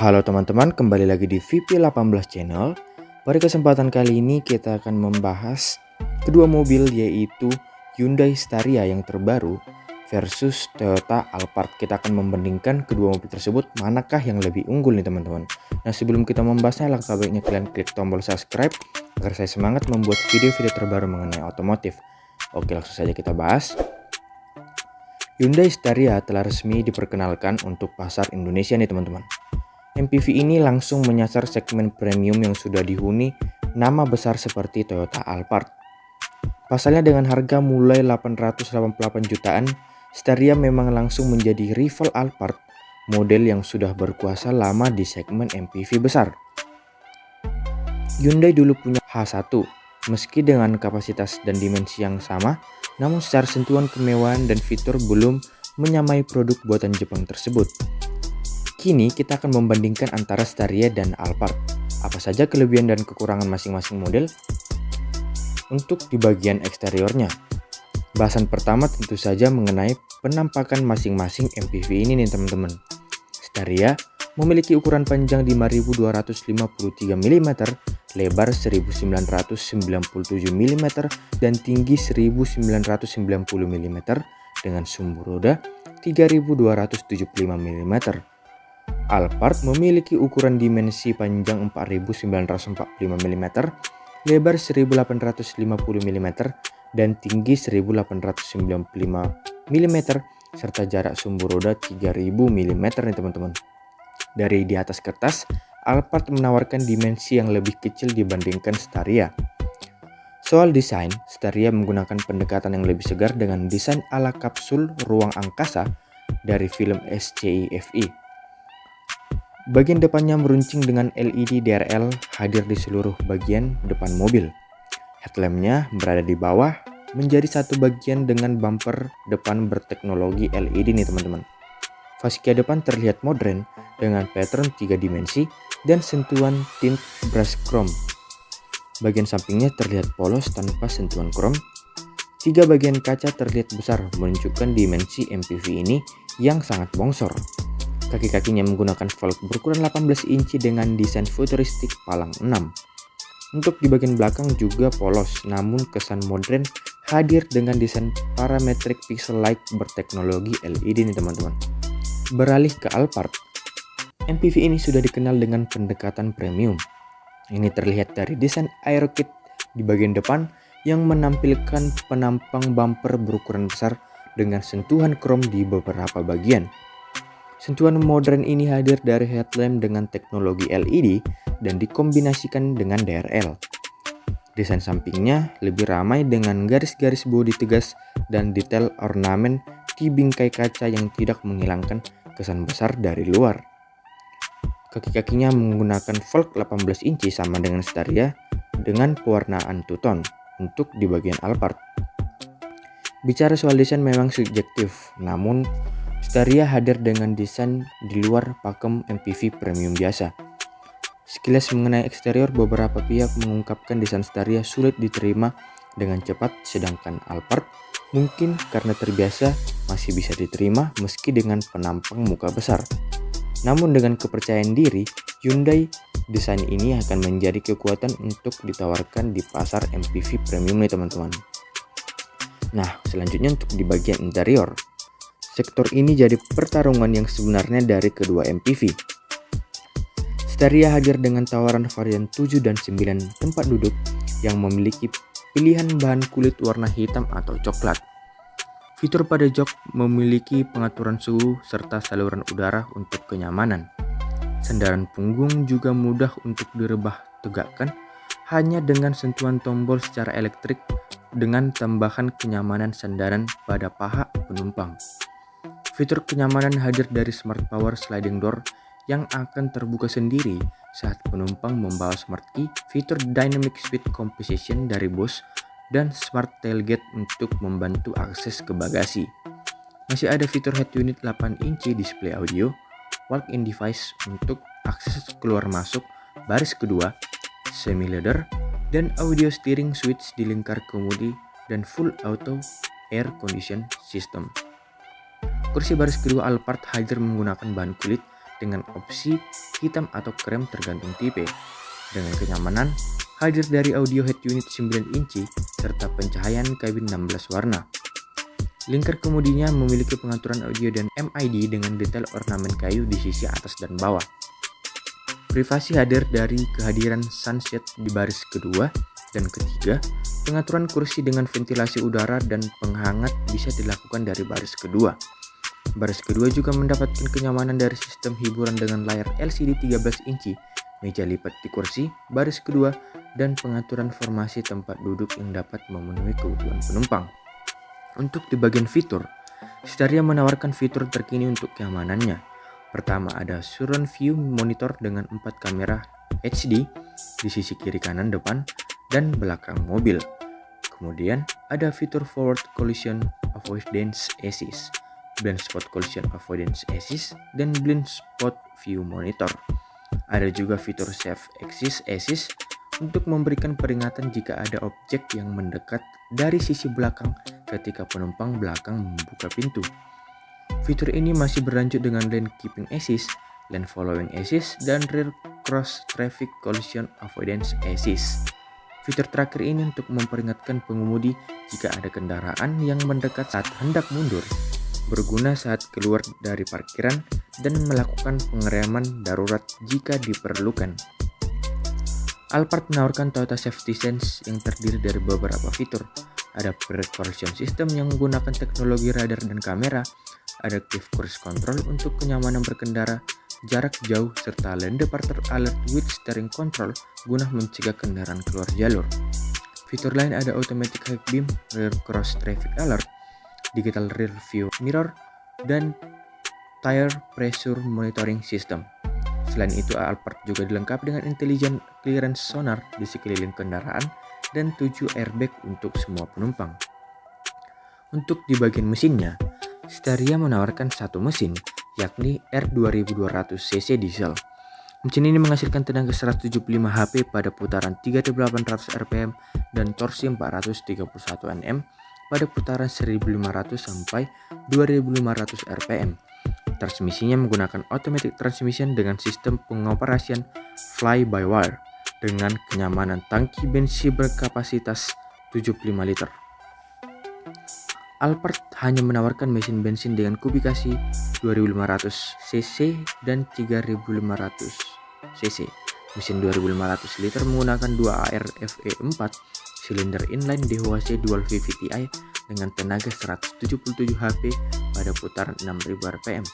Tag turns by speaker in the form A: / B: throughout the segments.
A: Halo teman-teman, kembali lagi di VP18 Channel. Pada kesempatan kali ini kita akan membahas kedua mobil, yaitu Hyundai Staria yang terbaru versus Toyota Alphard. Kita akan membandingkan kedua mobil tersebut, manakah yang lebih unggul nih teman-teman. Nah, sebelum kita membahasnya, alangkah baiknya kalian klik tombol subscribe agar saya semangat membuat video-video terbaru mengenai otomotif. Oke, langsung saja kita bahas. Hyundai Staria telah resmi diperkenalkan untuk pasar Indonesia nih teman-teman. MPV ini langsung menyasar segmen premium yang sudah dihuni nama besar seperti Toyota Alphard. Pasalnya dengan harga mulai 888 jutaan, Staria memang langsung menjadi rival Alphard, model yang sudah berkuasa lama di segmen MPV besar. Hyundai dulu punya H1, meski dengan kapasitas dan dimensi yang sama, namun secara sentuhan kemewahan dan fitur belum menyamai produk buatan Jepang tersebut. Kini kita akan membandingkan antara Staria dan Alphard. Apa saja kelebihan dan kekurangan masing-masing model? Untuk di bagian eksteriornya, bahasan pertama tentu saja mengenai penampakan masing-masing MPV ini nih teman-teman. Staria memiliki ukuran panjang 5253 mm, lebar 1997 mm, dan tinggi 1990 mm dengan sumbu roda 3275 mm. Alphard memiliki ukuran dimensi panjang 4945 mm, lebar 1850 mm, dan tinggi 1895 mm, serta jarak sumbu roda 3000 mm nih teman-teman. Dari di atas kertas, Alphard menawarkan dimensi yang lebih kecil dibandingkan Staria. Soal desain, Staria menggunakan pendekatan yang lebih segar dengan desain ala kapsul ruang angkasa dari film SCIFI. Bagian depannya meruncing dengan LED DRL hadir di seluruh bagian depan mobil. Headlampnya berada di bawah, menjadi satu bagian dengan bumper depan berteknologi LED nih teman-teman. Fascia depan terlihat modern dengan pattern 3 dimensi dan sentuhan tint brush chrome. Bagian sampingnya terlihat polos tanpa sentuhan chrome. 3 bagian kaca terlihat besar, menunjukkan dimensi MPV ini yang sangat bongsor. Kaki-kakinya menggunakan velg berukuran 18 inci dengan desain futuristik palang 6. Untuk di bagian belakang juga polos, namun kesan modern hadir dengan desain parametric pixel light berteknologi LED nih teman-teman. Beralih ke Alphard, MPV ini sudah dikenal dengan pendekatan premium. Ini terlihat dari desain aerokit di bagian depan yang menampilkan penampang bumper berukuran besar dengan sentuhan chrome di beberapa bagian. Sentuhan modern ini hadir dari headlamp dengan teknologi LED dan dikombinasikan dengan DRL. Desain sampingnya lebih ramai dengan garis-garis bodi tegas dan detail ornamen di bingkai kaca yang tidak menghilangkan kesan besar dari luar. Kaki-kakinya menggunakan velg 18 inci sama dengan Staria dengan pewarnaan two-tone untuk di bagian Alphard. Bicara soal desain memang subjektif, namun Staria hadir dengan desain di luar pakem MPV premium biasa. Sekilas mengenai eksterior, beberapa pihak mengungkapkan desain Staria sulit diterima dengan cepat, sedangkan Alphard mungkin karena terbiasa masih bisa diterima meski dengan penampang muka besar. Namun dengan kepercayaan diri, Hyundai desain ini akan menjadi kekuatan untuk ditawarkan di pasar MPV premium nih teman-teman. Nah, selanjutnya untuk di bagian interior. Sektor ini jadi pertarungan yang sebenarnya dari kedua MPV. Staria hadir dengan tawaran varian 7 dan 9 tempat duduk yang memiliki pilihan bahan kulit warna hitam atau coklat. Fitur pada jok memiliki pengaturan suhu serta saluran udara untuk kenyamanan. Sandaran punggung juga mudah untuk direbah tegakkan hanya dengan sentuhan tombol secara elektrik dengan tambahan kenyamanan sandaran pada paha penumpang. Fitur kenyamanan hadir dari Smart Power Sliding Door yang akan terbuka sendiri saat penumpang membawa Smart Key, fitur Dynamic Speed Composition dari Bose, dan Smart Tailgate untuk membantu akses ke bagasi. Masih ada fitur head unit 8 inci display audio, walk-in device untuk akses keluar masuk baris kedua, semi-leather, dan audio steering switch di lingkar kemudi, dan full auto air condition system. Kursi baris kedua Alphard hadir menggunakan bahan kulit dengan opsi hitam atau krem tergantung tipe. Dengan kenyamanan, hadir dari audio head unit 9 inci serta pencahayaan kabin 16 warna. Lingkar kemudinya memiliki pengaturan audio dan MID dengan detail ornamen kayu di sisi atas dan bawah. Privasi hadir dari kehadiran sunshade di baris kedua dan ketiga. Pengaturan kursi dengan ventilasi udara dan penghangat bisa dilakukan dari baris kedua. Baris kedua juga mendapatkan kenyamanan dari sistem hiburan dengan layar LCD 13 inci, meja lipat di kursi, baris kedua, dan pengaturan formasi tempat duduk yang dapat memenuhi kebutuhan penumpang. Untuk di bagian fitur, Staria menawarkan fitur terkini untuk keamanannya. Pertama, ada surround view monitor dengan 4 kamera HD di sisi kiri, kanan, depan, dan belakang mobil. Kemudian, ada fitur forward collision avoidance assist, blind spot collision avoidance assist, dan blind spot view monitor. Ada juga fitur safe exit assist untuk memberikan peringatan jika ada objek yang mendekat dari sisi belakang ketika penumpang belakang membuka pintu. Fitur ini masih berlanjut dengan lane keeping assist, lane following assist, dan rear cross traffic collision avoidance assist. Fitur terakhir ini untuk memperingatkan pengemudi jika ada kendaraan yang mendekat saat hendak mundur, berguna saat keluar dari parkiran, dan melakukan pengereman darurat jika diperlukan. Alphard menawarkan Toyota Safety Sense yang terdiri dari beberapa fitur. Ada pre-collision system yang menggunakan teknologi radar dan kamera, adaptive cruise control untuk kenyamanan berkendara jarak jauh, serta lane departure alert with steering control guna mencegah kendaraan keluar jalur. Fitur lain ada automatic high beam, rear cross traffic alert, digital rear view mirror, dan tire pressure monitoring system. Selain itu, Alphard juga dilengkapi dengan intelligent clearance sonar di sekeliling kendaraan dan 7 airbag untuk semua penumpang. Untuk di bagian mesinnya, Staria menawarkan satu mesin, yakni R2200cc diesel. Mesin ini menghasilkan tenaga 175 HP pada putaran 3800 rpm dan torsi 431 Nm pada putaran 1500 sampai 2500 rpm. Transmisinya menggunakan automatic transmission dengan sistem pengoperasian fly-by-wire dengan kenyamanan tangki bensin berkapasitas 75 liter. Alphard hanya menawarkan mesin bensin dengan kubikasi 2500 cc dan 3500 cc. Mesin 2500 liter menggunakan 2 ARFE4 silinder inline DHC dual VVTi dengan tenaga 177 HP pada putaran 6000 rpm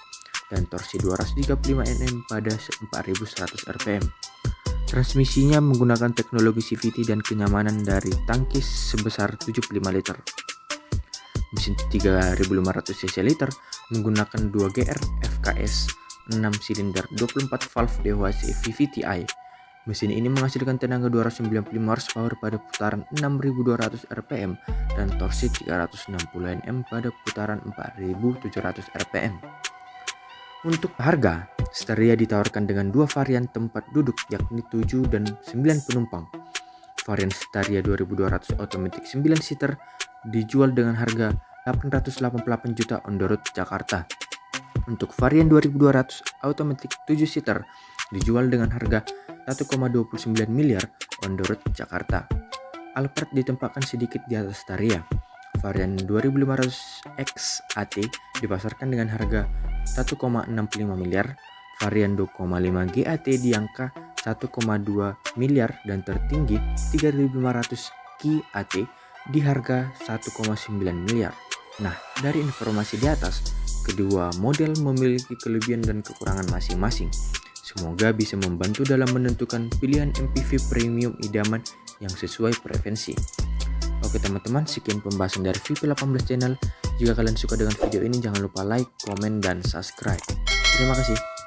A: dan torsi 235 Nm pada 4100 rpm. Transmisinya menggunakan teknologi CVT dan kenyamanan dari tangki sebesar 75 liter. Mesin 3500 cc liter menggunakan 2 GR FKS 6 silinder 24 valve DHC VVTi. Mesin ini menghasilkan tenaga 295 horsepower pada putaran 6200 rpm dan torsi 360 Nm pada putaran 4700 rpm. Untuk harga, Staria ditawarkan dengan dua varian tempat duduk yakni 7 dan 9 penumpang. Varian Staria 2200 automatic 9 seater dijual dengan harga 888 juta on the road Jakarta. Untuk varian 2200 automatic 7 seater dijual dengan harga 1,29 miliar on the road Jakarta. Alphard ditempatkan sedikit di atas Staria. Varian 2500X AT dipasarkan dengan harga 1,65 miliar, varian 2,5 GAT di angka 1,2 miliar dan tertinggi 3500 QAT di harga 1,9 miliar. Nah, dari informasi di atas, kedua model memiliki kelebihan dan kekurangan masing-masing. Semoga bisa membantu dalam menentukan pilihan MPV premium idaman yang sesuai preferensi. Oke teman-teman, sekian pembahasan dari VP18 Channel. Jika kalian suka dengan video ini, jangan lupa like, komen, dan subscribe. Terima kasih.